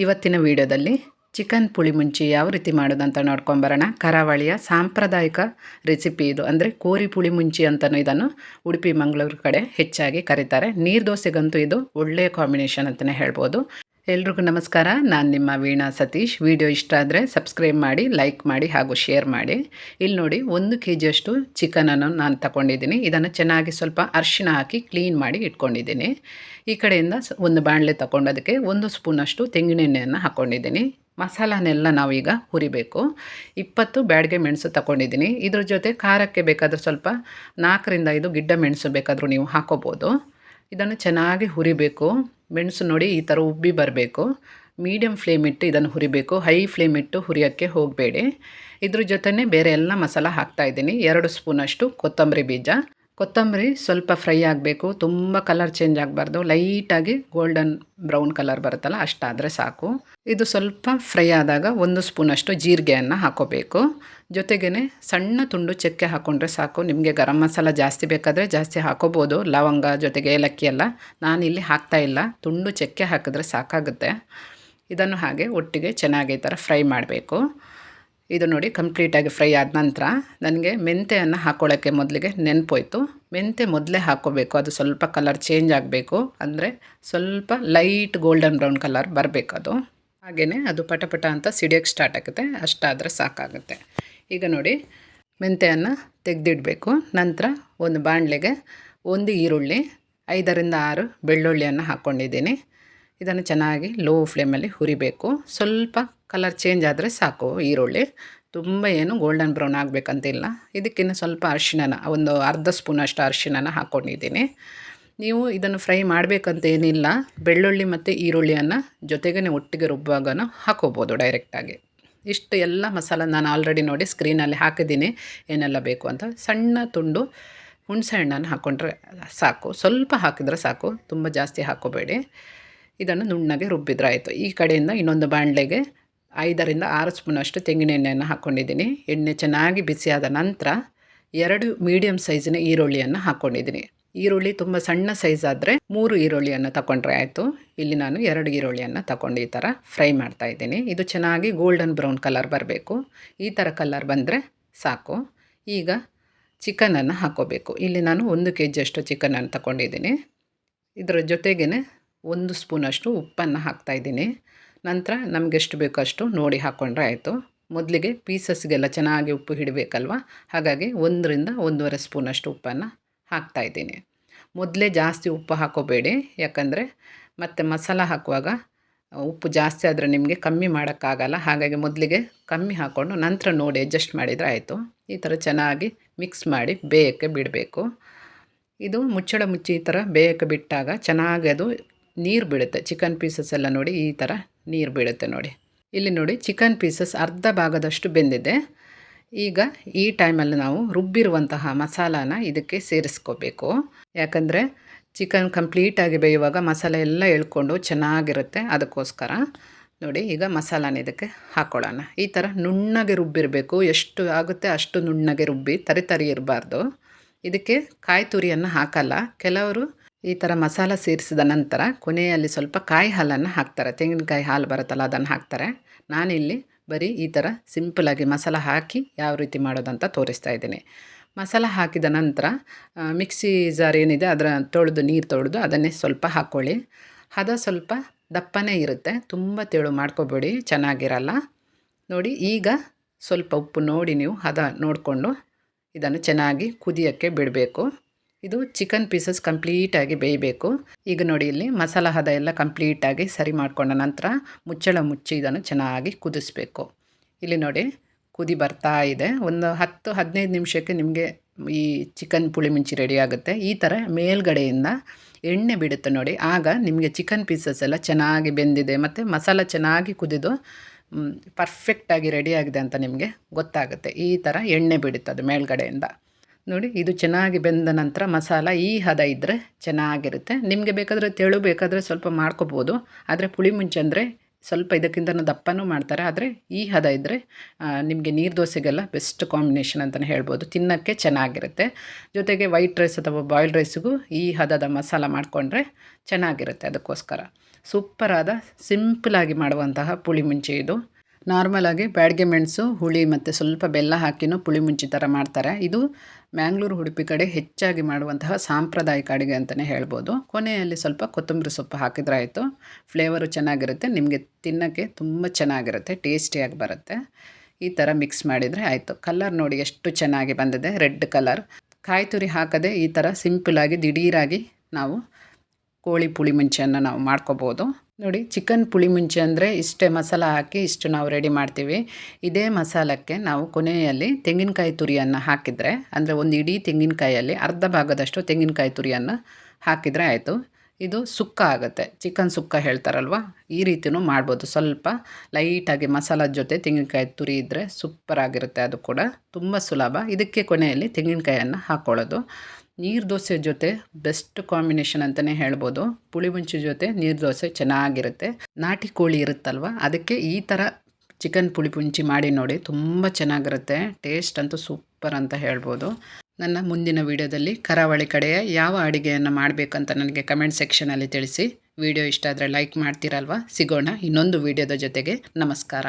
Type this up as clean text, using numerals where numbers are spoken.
ಇವತ್ತಿನ ವಿಡಿಯೋದಲ್ಲಿ ಚಿಕನ್ ಪುಳಿ ಮುಂಚಿ ಯಾವ ರೀತಿ ಮಾಡೋದಂತ ನೋಡ್ಕೊಂಬರೋಣ. ಕರಾವಳಿಯ ಸಾಂಪ್ರದಾಯಿಕ ರೆಸಿಪಿ ಇದು. ಅಂದರೆ ಕೋರಿ ಪುಳಿ ಮುಂಚಿ ಅಂತಲೂ ಇದನ್ನು ಉಡುಪಿ ಮಂಗಳೂರು ಕಡೆ ಹೆಚ್ಚಾಗಿ ಕರೀತಾರೆ. ನೀರು ದೋಸೆಗಂತೂ ಇದು ಒಳ್ಳೆಯ ಕಾಂಬಿನೇಷನ್ ಅಂತಲೇ ಹೇಳ್ಬೋದು. ಎಲ್ರಿಗೂ ನಮಸ್ಕಾರ. ನಾನು ನಿಮ್ಮ ವೀಣಾ ಸತೀಶ್. ವಿಡಿಯೋ ಇಷ್ಟ ಆದರೆ ಸಬ್ಸ್ಕ್ರೈಬ್ ಮಾಡಿ, ಲೈಕ್ ಮಾಡಿ ಹಾಗೂ ಶೇರ್ ಮಾಡಿ. ಇಲ್ಲಿ ನೋಡಿ 1 kg ಅಷ್ಟು ಚಿಕನನ್ನು ನಾನು ತಗೊಂಡಿದ್ದೀನಿ. ಇದನ್ನು ಚೆನ್ನಾಗಿ ಸ್ವಲ್ಪ ಅರಿಶಿನ ಹಾಕಿ ಕ್ಲೀನ್ ಮಾಡಿ ಇಟ್ಕೊಂಡಿದ್ದೀನಿ. ಈ ಕಡೆಯಿಂದ ಒಂದು ಬಾಣಲೆ ತಗೊಂಡು ಅದಕ್ಕೆ 1 ಸ್ಪೂನಷ್ಟು ತೆಂಗಿನೆಣ್ಣೆಯನ್ನು ಹಾಕ್ಕೊಂಡಿದ್ದೀನಿ. ಮಸಾಲನೆಲ್ಲ ನಾವೀಗ ಹುರಿಬೇಕು. 20 ಬ್ಯಾಡಗೆ ಮೆಣಸು ತಗೊಂಡಿದ್ದೀನಿ. ಇದ್ರ ಜೊತೆ ಖಾರಕ್ಕೆ ಬೇಕಾದರೆ ಸ್ವಲ್ಪ 4ರಿಂದ 5 ಗಿಡ್ಡ ಮೆಣಸು ಬೇಕಾದರೂ ನೀವು ಹಾಕೋಬೋದು. ಇದನ್ನು ಚೆನ್ನಾಗಿ ಹುರಿಬೇಕು. ಮೆಣಸು ನೋಡಿ ಈ ಥರ ಉಬ್ಬಿ ಬರಬೇಕು. ಮೀಡಿಯಮ್ ಫ್ಲೇಮ್ ಇಟ್ಟು ಇದನ್ನು ಹುರಿಬೇಕು. ಹೈ ಫ್ಲೇಮ್ ಇಟ್ಟು ಹುರಿಯೋಕ್ಕೆ ಹೋಗಬೇಡಿ. ಇದ್ರ ಜೊತೆನೇ ಬೇರೆ ಎಲ್ಲ ಮಸಾಲ ಹಾಕ್ತಾಯಿದ್ದೀನಿ. 2 ಸ್ಪೂನಷ್ಟು ಕೊತ್ತಂಬರಿ ಬೀಜ. ಕೊತ್ತಂಬರಿ ಸ್ವಲ್ಪ ಫ್ರೈ ಆಗಬೇಕು, ತುಂಬ ಕಲರ್ ಚೇಂಜ್ ಆಗಬಾರ್ದು. ಲೈಟಾಗಿ ಗೋಲ್ಡನ್ ಬ್ರೌನ್ ಕಲರ್ ಬರುತ್ತಲ್ಲ ಅಷ್ಟಾದರೆ ಸಾಕು. ಇದು ಸ್ವಲ್ಪ ಫ್ರೈ ಆದಾಗ 1 ಸ್ಪೂನಷ್ಟು ಜೀರಿಗೆಯನ್ನು ಹಾಕೋಬೇಕು. ಜೊತೆಗೇ ಸಣ್ಣ ತುಂಡು ಚಕ್ಕೆ ಹಾಕ್ಕೊಂಡ್ರೆ ಸಾಕು. ನಿಮಗೆ ಗರಂ ಮಸಾಲ ಜಾಸ್ತಿ ಬೇಕಾದರೆ ಜಾಸ್ತಿ ಹಾಕೋಬೋದು, ಲವಂಗ ಜೊತೆಗೆ ಏಲಕ್ಕಿ ಎಲ್ಲ. ನಾನಿಲ್ಲಿ ಹಾಕ್ತಾಯಿಲ್ಲ, ತುಂಡು ಚಕ್ಕೆ ಹಾಕಿದ್ರೆ ಸಾಕಾಗುತ್ತೆ. ಇದನ್ನು ಹಾಗೆ ಒಟ್ಟಿಗೆ ಚೆನ್ನಾಗಿ ಈ ಥರ ಫ್ರೈ ಮಾಡಬೇಕು. ಇದು ನೋಡಿ ಕಂಪ್ಲೀಟಾಗಿ ಫ್ರೈ ಆದ ನಂತರ ನನಗೆ ಮೆಂತೆಯನ್ನು ಹಾಕ್ಕೊಳ್ಳೋಕ್ಕೆ ಮೊದಲಿಗೆ ನೆನಪೋಯ್ತು. ಮೆಂತೆ ಮೊದಲೇ ಹಾಕ್ಕೋಬೇಕು. ಅದು ಸ್ವಲ್ಪ ಕಲರ್ ಚೇಂಜ್ ಆಗಬೇಕು, ಅಂದರೆ ಸ್ವಲ್ಪ ಲೈಟ್ ಗೋಲ್ಡನ್ ಬ್ರೌನ್ ಕಲರ್ ಬರಬೇಕು ಅದು. ಹಾಗೆಯೇ ಅದು ಪಟಪಟ ಅಂತ ಸಿಡಿಯೋಕ್ಕೆ ಸ್ಟಾರ್ಟ್ ಆಗುತ್ತೆ, ಅಷ್ಟಾದರೆ ಸಾಕಾಗುತ್ತೆ. ಈಗ ನೋಡಿ ಮೆಂತೆಯನ್ನು ತೆಗೆದಿಡಬೇಕು. ನಂತರ ಒಂದು ಬಾಣಲೆಗೆ 1 ಈರುಳ್ಳಿ, 5ರಿಂದ 6 ಬೆಳ್ಳುಳ್ಳಿಯನ್ನು ಹಾಕ್ಕೊಂಡಿದ್ದೀನಿ. ಇದನ್ನು ಚೆನ್ನಾಗಿ ಲೋ ಫ್ಲೇಮಲ್ಲಿ ಹುರಿಬೇಕು. ಸ್ವಲ್ಪ ಕಲರ್ ಚೇಂಜ್ ಆದರೆ ಸಾಕು ಈರುಳ್ಳಿ, ತುಂಬ ಏನು ಗೋಲ್ಡನ್ ಬ್ರೌನ್ ಆಗಬೇಕಂತಿಲ್ಲ. ಇದಕ್ಕಿನ್ನು ಸ್ವಲ್ಪ ಅರಿಶಿನ, ಒಂದು ಅರ್ಧ ಸ್ಪೂನಷ್ಟು ಅರಿಶಿನ ಹಾಕ್ಕೊಂಡಿದ್ದೀನಿ. ನೀವು ಇದನ್ನು ಫ್ರೈ ಮಾಡಬೇಕಂತ ಏನಿಲ್ಲ. ಬೆಳ್ಳುಳ್ಳಿ ಮತ್ತು ಈರುಳ್ಳಿಯನ್ನು ಜೊತೆಗೇ ಒಟ್ಟಿಗೆ ರುಬ್ಬುವಾಗನೂ ಹಾಕೋಬೋದು ಡೈರೆಕ್ಟಾಗಿ. ಇಷ್ಟು ಎಲ್ಲ ಮಸಾಲ ನಾನು ಆಲ್ರೆಡಿ ನೋಡಿ ಸ್ಕ್ರೀನಲ್ಲಿ ಹಾಕಿದ್ದೀನಿ ಏನೆಲ್ಲ ಬೇಕು ಅಂತ. ಸಣ್ಣ ತುಂಡು ಹುಣಸೆ ಹಣ್ಣನ್ನು ಹಾಕ್ಕೊಂಡ್ರೆ ಸಾಕು, ಸ್ವಲ್ಪ ಹಾಕಿದರೆ ಸಾಕು, ತುಂಬ ಜಾಸ್ತಿ ಹಾಕೋಬೇಡಿ. ಇದನ್ನು ನುಣ್ಣಗೆ ರುಬ್ಬಿದ್ರೆ ಆಯಿತು. ಈ ಕಡೆಯಿಂದ ಇನ್ನೊಂದು ಬಾಣಲೆಗೆ 5ರಿಂದ 6 ಸ್ಪೂನಷ್ಟು ತೆಂಗಿನ ಎಣ್ಣೆಯನ್ನು ಹಾಕ್ಕೊಂಡಿದ್ದೀನಿ. ಎಣ್ಣೆ ಚೆನ್ನಾಗಿ ಬಿಸಿಯಾದ ನಂತರ 2 ಮೀಡಿಯಮ್ ಸೈಜಿನ ಈರುಳ್ಳಿಯನ್ನು ಹಾಕ್ಕೊಂಡಿದ್ದೀನಿ. ಈರುಳ್ಳಿ ತುಂಬ ಸಣ್ಣ ಸೈಜ್ ಆದರೆ 3 ಈರುಳ್ಳಿಯನ್ನು ತಗೊಂಡ್ರೆ ಆಯಿತು. ಇಲ್ಲಿ ನಾನು 2 ಈರುಳ್ಳಿಯನ್ನು ತಗೊಂಡು ಈ ಥರ ಫ್ರೈ ಮಾಡ್ತಾಯಿದ್ದೀನಿ. ಇದು ಚೆನ್ನಾಗಿ ಗೋಲ್ಡನ್ ಬ್ರೌನ್ ಕಲರ್ ಬರಬೇಕು. ಈ ಥರ ಕಲರ್ ಬಂದರೆ ಸಾಕು. ಈಗ ಚಿಕನನ್ನು ಹಾಕ್ಕೋಬೇಕು. ಇಲ್ಲಿ ನಾನು 1 kg ಅಷ್ಟು ಚಿಕನನ್ನು ತಗೊಂಡಿದ್ದೀನಿ. ಇದರ ಜೊತೆಗೇ 1 ಸ್ಪೂನಷ್ಟು ಉಪ್ಪನ್ನು ಹಾಕ್ತಾಯಿದ್ದೀನಿ. ನಂತರ ನಮಗೆಷ್ಟು ಬೇಕೋ ಅಷ್ಟು ನೋಡಿ ಹಾಕ್ಕೊಂಡ್ರೆ ಆಯಿತು. ಮೊದಲಿಗೆ ಪೀಸಸ್ಗೆಲ್ಲ ಚೆನ್ನಾಗಿ ಉಪ್ಪು ಹಿಡಬೇಕಲ್ವ, ಹಾಗಾಗಿ 1ರಿಂದ 1.5 ಸ್ಪೂನಷ್ಟು ಉಪ್ಪನ್ನು ಹಾಕ್ತಾಯಿದ್ದೀನಿ. ಮೊದಲೇ ಜಾಸ್ತಿ ಉಪ್ಪು ಹಾಕೋಬೇಡಿ, ಯಾಕಂದರೆ ಮತ್ತು ಮಸಾಲ ಹಾಕುವಾಗ ಉಪ್ಪು ಜಾಸ್ತಿ ಆದರೆ ನಿಮಗೆ ಕಮ್ಮಿ ಮಾಡೋಕ್ಕಾಗಲ್ಲ. ಹಾಗಾಗಿ ಮೊದಲಿಗೆ ಕಮ್ಮಿ ಹಾಕ್ಕೊಂಡು ನಂತರ ನೋಡಿ ಅಡ್ಜಸ್ಟ್ ಮಾಡಿದರೆ ಆಯಿತು. ಈ ಥರ ಚೆನ್ನಾಗಿ ಮಿಕ್ಸ್ ಮಾಡಿ ಬೇಯಕ್ಕೆ ಬಿಡಬೇಕು. ಇದು ಮುಚ್ಚಳ ಮುಚ್ಚಿ ಈ ಥರ ಬೇಯಕ್ಕೆ ಬಿಟ್ಟಾಗ ಚೆನ್ನಾಗಿ ಅದು ನೀರು ಬಿಡುತ್ತೆ. ಚಿಕನ್ ಪೀಸಸ್ ಎಲ್ಲ ನೋಡಿ ಈ ಥರ ನೀರು ಬಿಡುತ್ತೆ ನೋಡಿ. ಇಲ್ಲಿ ನೋಡಿ ಚಿಕನ್ ಪೀಸಸ್ ಅರ್ಧ ಭಾಗದಷ್ಟು ಬೆಂದಿದೆ. ಈಗ ಈ ಟೈಮಲ್ಲಿ ನಾವು ರುಬ್ಬಿರುವಂತಹ ಮಸಾಲಾನ ಇದಕ್ಕೆ ಸೇರಿಸ್ಕೋಬೇಕು. ಯಾಕಂದರೆ ಚಿಕನ್ ಕಂಪ್ಲೀಟಾಗಿ ಬೇಯುವಾಗ ಮಸಾಲೆ ಎಲ್ಲ ಎಳ್ಕೊಂಡು ಚೆನ್ನಾಗಿರುತ್ತೆ, ಅದಕ್ಕೋಸ್ಕರ. ನೋಡಿ ಈಗ ಮಸಾಲಾನ ಇದಕ್ಕೆ ಹಾಕ್ಕೊಳ್ಳೋಣ. ಈ ಥರ ನುಣ್ಣಗೆ ರುಬ್ಬಿರಬೇಕು. ಎಷ್ಟು ಆಗುತ್ತೆ ಅಷ್ಟು ನುಣ್ಣಗೆ ರುಬ್ಬಿ, ತರಿ ಇರಬಾರ್ದು. ಇದಕ್ಕೆ ಕಾಯಿ ತುರಿಯನ್ನು ಹಾಕಲ್ಲ. ಕೆಲವರು ಈ ಥರ ಮಸಾಲ ಸೇರಿಸಿದ ನಂತರ ಕೊನೆಯಲ್ಲಿ ಸ್ವಲ್ಪ ಕಾಯಿ ಹಾಲನ್ನು ಹಾಕ್ತಾರೆ. ತೆಂಗಿನಕಾಯಿ ಹಾಲು ಬರುತ್ತಲ್ಲ ಅದನ್ನು ಹಾಕ್ತಾರೆ. ನಾನಿಲ್ಲಿ ಬರೀ ಈ ಥರ ಸಿಂಪಲಾಗಿ ಮಸಾಲ ಹಾಕಿ ಯಾವ ರೀತಿ ಮಾಡೋದಂತ ತೋರಿಸ್ತಾ ಇದ್ದೀನಿ. ಮಸಾಲ ಹಾಕಿದ ನಂತರ ಮಿಕ್ಸಿ ಜಾರ್ ಏನಿದೆ ಅದರ ನೀರು ತೊಳೆದು ಅದನ್ನೇ ಸ್ವಲ್ಪ ಹಾಕ್ಕೊಳ್ಳಿ. ಹದ ಸ್ವಲ್ಪ ದಪ್ಪನೇ ಇರುತ್ತೆ, ತುಂಬ ತೆಳು ಮಾಡ್ಕೊಬೇಡಿ, ಚೆನ್ನಾಗಿರಲ್ಲ. ನೋಡಿ ಈಗ ಸ್ವಲ್ಪ ಉಪ್ಪು ನೋಡಿ ನೀವು ಹದ ನೋಡಿಕೊಂಡು ಇದನ್ನು ಚೆನ್ನಾಗಿ ಕುದಿಯೋಕ್ಕೆ ಬಿಡಬೇಕು. ಇದು ಚಿಕನ್ ಪೀಸಸ್ ಕಂಪ್ಲೀಟಾಗಿ ಬೇಯಬೇಕು. ಈಗ ನೋಡಿ ಇಲ್ಲಿ ಮಸಾಲ ಹದ ಎಲ್ಲ ಕಂಪ್ಲೀಟಾಗಿ ಸರಿ ಮಾಡಿಕೊಂಡ ನಂತರ ಮುಚ್ಚಳ ಮುಚ್ಚಿ ಇದನ್ನು ಚೆನ್ನಾಗಿ ಕುದಿಸ್ಬೇಕು. ಇಲ್ಲಿ ನೋಡಿ ಕುದಿ ಬರ್ತಾ ಇದೆ. ಒಂದು 10-15 ನಿಮಿಷಕ್ಕೆ ನಿಮಗೆ ಈ ಚಿಕನ್ ಪುಳಿ ಮುಂಚಿ ರೆಡಿ ಆಗುತ್ತೆ. ಈ ಥರ ಮೇಲ್ಗಡೆಯಿಂದ ಎಣ್ಣೆ ಬಿಡುತ್ತೆ ನೋಡಿ, ಆಗ ನಿಮಗೆ ಚಿಕನ್ ಪೀಸಸ್ ಎಲ್ಲ ಚೆನ್ನಾಗಿ ಬೆಂದಿದೆ ಮತ್ತು ಮಸಾಲ ಚೆನ್ನಾಗಿ ಕುದಿದು ಪರ್ಫೆಕ್ಟಾಗಿ ರೆಡಿಯಾಗಿದೆ ಅಂತ ನಿಮಗೆ ಗೊತ್ತಾಗುತ್ತೆ. ಈ ಥರ ಎಣ್ಣೆ ಬಿಡುತ್ತೆ ಅದು ಮೇಲ್ಗಡೆಯಿಂದ. ನೋಡಿ ಇದು ಚೆನ್ನಾಗಿ ಬೆಂದ ನಂತರ ಮಸಾಲ ಈ ಹದ ಇದ್ದರೆ ಚೆನ್ನಾಗಿರುತ್ತೆ. ನಿಮಗೆ ಬೇಕಾದರೆ ತೆಳು ಬೇಕಾದರೆ ಸ್ವಲ್ಪ ಮಾಡ್ಕೋಬೋದು. ಆದರೆ ಪುಳಿ ಮುಂಚೆ ಅಂದರೆ ಸ್ವಲ್ಪ ಇದಕ್ಕಿಂತ ದಪ್ಪನೂ ಮಾಡ್ತಾರೆ. ಆದರೆ ಈ ಹದ ಇದ್ದರೆ ನಿಮಗೆ ನೀರು ದೋಸೆಗೆಲ್ಲ ಬೆಸ್ಟ್ ಕಾಂಬಿನೇಷನ್ ಅಂತಲೇ ಹೇಳ್ಬೋದು. ತಿನ್ನೋಕ್ಕೆ ಚೆನ್ನಾಗಿರುತ್ತೆ. ಜೊತೆಗೆ ವೈಟ್ ರೈಸ್ ಅಥವಾ ಬಾಯ್ಲ್ಡ್ ರೈಸಿಗೂ ಈ ಹದದ ಮಸಾಲ ಮಾಡಿಕೊಂಡ್ರೆ ಚೆನ್ನಾಗಿರುತ್ತೆ. ಅದಕ್ಕೋಸ್ಕರ ಸೂಪರಾದ ಸಿಂಪಲಾಗಿ ಮಾಡುವಂತಹ ಪುಳಿಮುಂಚಿ ಇದು. ನಾರ್ಮಲಾಗಿ ಬ್ಯಾಡಗೆ ಮೆಣಸು, ಹುಳಿ ಮತ್ತು ಸ್ವಲ್ಪ ಬೆಲ್ಲ ಹಾಕಿನೂ ಪುಳಿಮುಂಚಿ ಥರ ಮಾಡ್ತಾರೆ. ಇದು ಮ್ಯಾಂಗ್ಳೂರು, ಉಡುಪಿ ಕಡೆ ಹೆಚ್ಚಾಗಿ ಮಾಡುವಂತಹ ಸಾಂಪ್ರದಾಯಿಕ ಅಡುಗೆ ಅಂತಲೇ ಹೇಳ್ಬೋದು. ಕೊನೆಯಲ್ಲಿ ಸ್ವಲ್ಪ ಕೊತ್ತಂಬರಿ ಸೊಪ್ಪು ಹಾಕಿದ್ರೆ ಆಯಿತು. ಫ್ಲೇವರು ಚೆನ್ನಾಗಿರುತ್ತೆ, ನಿಮಗೆ ತಿನ್ನೋಕ್ಕೆ ತುಂಬ ಚೆನ್ನಾಗಿರುತ್ತೆ, ಟೇಸ್ಟಿಯಾಗಿ ಬರುತ್ತೆ. ಈ ಥರ ಮಿಕ್ಸ್ ಮಾಡಿದರೆ ಆಯಿತು. ಕಲರ್ ನೋಡಿ ಎಷ್ಟು ಚೆನ್ನಾಗಿ ಬಂದಿದೆ, ರೆಡ್ ಕಲರ್. ಕಾಯಿ ತುರಿ ಹಾಕದೆ ಈ ಥರ ಸಿಂಪಲಾಗಿ ದಿಢೀರಾಗಿ ನಾವು ಕೋಳಿ ಪುಳಿಮುಂಚಿಯನ್ನು ನಾವು ಮಾಡ್ಕೋಬೋದು. ನೋಡಿ, ಚಿಕನ್ ಪುಳಿಮುಂಚಿ ಅಂದರೆ ಇಷ್ಟೇ ಮಸಾಲ ಹಾಕಿ ಇಷ್ಟು ನಾವು ರೆಡಿ ಮಾಡ್ತೀವಿ. ಇದೇ ಮಸಾಲಕ್ಕೆ ನಾವು ಕೊನೆಯಲ್ಲಿ ತೆಂಗಿನಕಾಯಿ ತುರಿಯನ್ನು ಹಾಕಿದರೆ, ಅಂದರೆ ಒಂದು ಇಡೀ ತೆಂಗಿನಕಾಯಲ್ಲಿ ಅರ್ಧ ಭಾಗದಷ್ಟು ತೆಂಗಿನಕಾಯಿ ತುರಿಯನ್ನು ಹಾಕಿದರೆ ಆಯಿತು. ಇದು ಸುಕ್ಕ ಆಗುತ್ತೆ, ಚಿಕನ್ ಸುಕ್ಕ ಹೇಳ್ತಾರಲ್ವ, ಈ ರೀತಿಯೂ ಮಾಡ್ಬೋದು. ಸ್ವಲ್ಪ ಲೈಟಾಗಿ ಮಸಾಲದ ಜೊತೆ ತೆಂಗಿನಕಾಯಿ ತುರಿ ಇದ್ದರೆ ಸೂಪರಾಗಿರುತ್ತೆ. ಅದು ಕೂಡ ತುಂಬ ಸುಲಭ. ಇದಕ್ಕೆ ಕೊನೆಯಲ್ಲಿ ತೆಂಗಿನಕಾಯನ್ನು ಹಾಕ್ಕೊಳ್ಳೋದು. ನೀರು ದೋಸೆ ಜೊತೆ ಬೆಸ್ಟ್ ಕಾಂಬಿನೇಷನ್ ಅಂತಲೇ ಹೇಳ್ಬೋದು. ಪುಳಿಮುಂಚಿ ಜೊತೆ ನೀರು ದೋಸೆ ಚೆನ್ನಾಗಿರುತ್ತೆ. ನಾಟಿ ಕೋಳಿ ಇರುತ್ತಲ್ವ, ಅದಕ್ಕೆ ಈ ಥರ ಚಿಕನ್ ಪುಳಿಮುಂಚಿ ಮಾಡಿ ನೋಡಿ, ತುಂಬ ಚೆನ್ನಾಗಿರುತ್ತೆ. ಟೇಸ್ಟ್ ಅಂತೂ ಸೂಪರ್ ಅಂತ ಹೇಳ್ಬೋದು. ನನ್ನ ಮುಂದಿನ ವೀಡಿಯೋದಲ್ಲಿ ಕರಾವಳಿ ಕಡೆಯ ಯಾವ ಅಡುಗೆಯನ್ನು ಮಾಡಬೇಕಂತ ನನಗೆ ಕಮೆಂಟ್ ಸೆಕ್ಷನಲ್ಲಿ ತಿಳಿಸಿ. ವಿಡಿಯೋ ಇಷ್ಟ ಆದರೆ ಲೈಕ್ ಮಾಡ್ತೀರಲ್ವ. ಸಿಗೋಣ ಇನ್ನೊಂದು ವೀಡಿಯೋದ ಜೊತೆಗೆ. ನಮಸ್ಕಾರ.